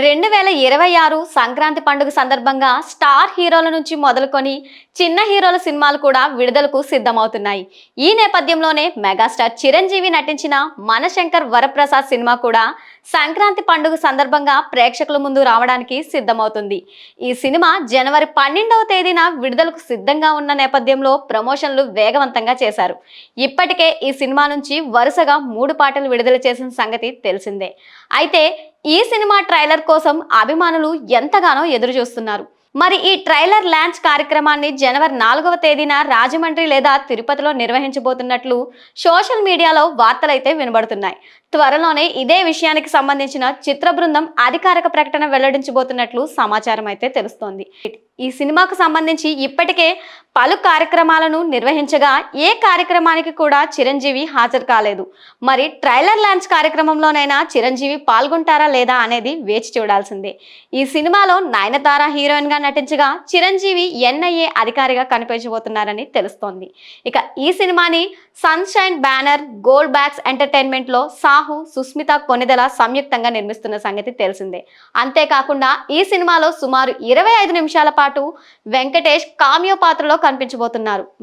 2026 సంక్రాంతి పండుగ సందర్భంగా స్టార్ హీరోల నుంచి మొదలుకొని చిన్న హీరోల సినిమాలు కూడా విడుదలకు సిద్ధమవుతున్నాయి. ఈ నేపథ్యంలోనే మెగాస్టార్ చిరంజీవి నటించిన మనశంకర్ వరప్రసాద్ సినిమా కూడా సంక్రాంతి పండుగ సందర్భంగా ప్రేక్షకుల ముందు రావడానికి సిద్ధమవుతుంది. ఈ సినిమా జనవరి 12వ తేదీన విడుదలకు సిద్ధంగా ఉన్న నేపథ్యంలో ప్రమోషన్లు వేగవంతంగా చేశారు. ఇప్పటికే ఈ సినిమా నుంచి వరుసగా 3 పాటలు విడుదల చేసిన సంగతి తెలిసిందే. అయితే ఈ సినిమా ట్రైలర్ కోసం అభిమానులు ఎంతగానో ఎదురు చూస్తున్నారు. మరి ఈ ట్రైలర్ లాంచ్ కార్యక్రమాన్ని జనవరి 4వ తేదీన రాజమండ్రి లేదా తిరుపతిలో నిర్వహించబోతున్నట్లు సోషల్ మీడియాలో వార్తలైతే వినబడుతున్నాయి. త్వరలోనే ఇదే విషయానికి సంబంధించిన చిత్ర బృందం అధికారిక ప్రకటన వెల్లడించబోతున్నట్లు సమాచారం అయితే తెలుస్తోంది. ఈ సినిమాకు సంబంధించి ఇప్పటికే పలు కార్యక్రమాలను నిర్వహించగా ఏ కార్యక్రమానికి కూడా చిరంజీవి హాజరు కాలేదు. మరి ట్రైలర్ లాంచ్ కార్యక్రమంలోనైనా చిరంజీవి పాల్గొంటారా లేదా అనేది వేచి చూడాల్సిందే. ఈ సినిమాలో నయనతార హీరోయిన్ గా నటించగా చిరంజీవి ఎన్ఐఏ అధికారిగా కనిపించబోతున్నారని తెలుస్తోంది. ఇక ఈ సినిమాని sunshine banner gold backs entertainment లో సాహు, సుస్మిత కొనిదెల సంయుక్తంగా నిర్మిస్తున్న సంగతి తెలిసిందే. అంతేకాకుండా ఈ సినిమాలో సుమారు 25 నిమిషాల పాటు వెంకటేష్ కామియో పాత్రలో కనిపించబోతున్నారు.